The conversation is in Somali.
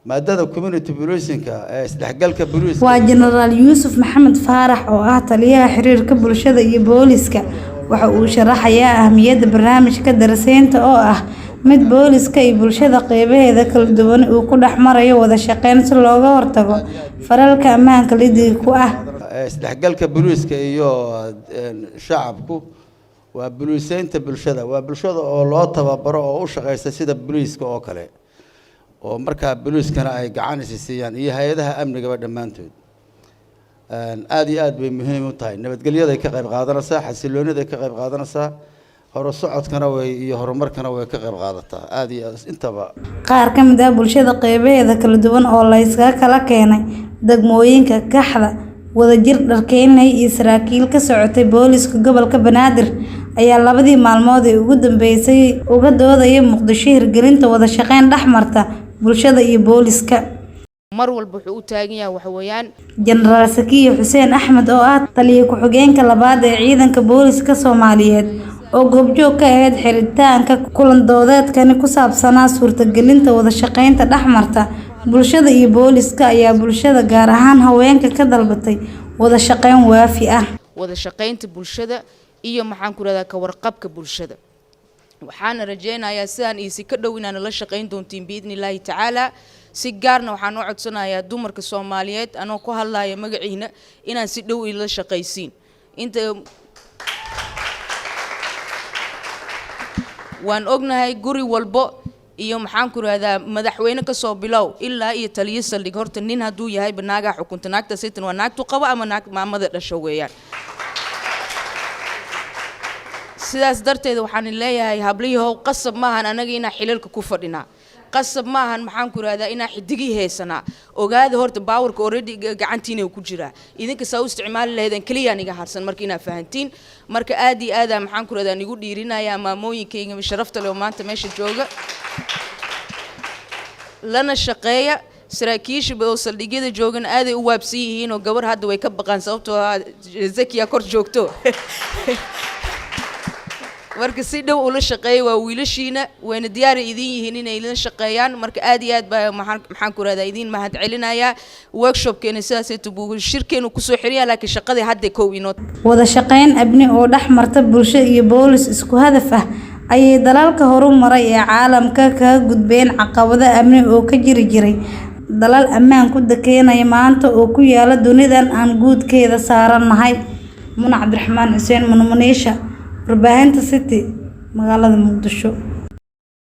maadada community policing-ka ee isdhexgalka booliska waa General Yuusuf Maxamed Faarax oo ah taliyaha xiriirka bulshada iyo booliska waxa uu sharaxayaa ahmiyadda barnaamijka darasaynta oo ah mid booliska iyo bulshada qeybaheeda kala duwan uu ku dhaxmarayo wada shaqeyn si looga hortago faralka ammaanka lidii ku ah isdhexgalka booliska iyo shacabku waa boolisaynta bulshada waa bulshada oo loo tababaro oo u shaqeysta sida booliska oo kale oo marka booliskana ay gacan siiyaan iyo hay'adaha amniga dhamaantood aad iyo aad bay muhiim u tahay nabadgelyada ka qayb qaadanaysaa xasiloonida ka qayb qaadanaysaa hore socodkana way iyo horumarkana way ka qayb qaadataa aad iyo intaba qaar ka mid ah bulshada qeybaheeda kala duwan oo la iska kala keenay degmooyinka Kaxda wadajir dharkeynay iyo saraakiil ka socotay booliska gobolka Banaadir ayaa labadii maalmood ee ugu dambeysay uga doodaya Muqdisho hirgelinta wada shaqeyn dhaxmarta bulshada iyo booliska mar walba wuxuu u taagan yahay wax weeyaan General Sakiyo Xuseen Axmed oo ah taliye ku-xigeenka labaad ee ciidanka booliska Soomaaliyeed oo goobjoog ka ahayd xiritaanka kulan doodeedkani ku saabsanaa suurtagelinta wada shaqeynta dhaxmarta bulshada iyo booliska ayaa bulshada gaar ahaan haweenka ka dalbatay wada shaqeyn waafi ah wada shaqeynta bulshada iyo maxaan ku radaa ka warqabka bulshada waxaan rajaynayaa sidaan isi ka dhow inaan la shaqeyn doontiin biidnillaahi tacaala si gaarna waxaan u codsanayaa dumarka Soomaaliyeed anoo ku hadlayo magaciina inaan si dhow ila shaqeysiin inta waan ognahay guri walbo iyo maxaan ku radaa madaxweyne ka soo bilow ilaa iyo taliye saldhig horta nin haduu yahay banaaga xukunta naagta sitan waa naagtu qaba ama naag maamada dhasho weeyaan sidaas darteed waxaan leeyahay habliyahow qasab maahan anaga ina xilalka ku fadhina qasab maahan maxaan ku radaa ina xidigi heesana ogaada horta powerka already gacantiina ku jira idinka soo isticmaal leeyahay kaliya aniga harsan markii ina fahantiin marka aad iyo aad maxaan ku radaa nigu dhiirinaya maamooyinkayga sharafta leh maanta meesha jooga lana shaqeeya saraakiisha oo saldhigyada joogan aad ay u waabsan yihiin oo gabar hadda way ka baqaan sababtoo ah Zakiya kor joogto marka si dhow ula shaqeeyo waa wiilashiina wayna diyaar idin yihiin inay la shaqeeyaan marka aad iyo aad baa maxaan ku radaa idin mahad celinaya workshopkeena sidaas ay shirkeenu ku soo xiriyaa laakiin shaqadii hadda koow inoo wada shaqeyn abni oo dhaxmarta bulshada iyo boolis isku hadaf ah ayay dalalka horumaray ee caalamka ka gudbeen caqabado amni oo ka jiray dalal ammaan ku dakeynaya maanta oo ku yaala dunidan aan guudkeeda saaranahay Muna Cabdiraxmaan Xuseen Munmuneesha warbaahinta City magaalada Muqdisho.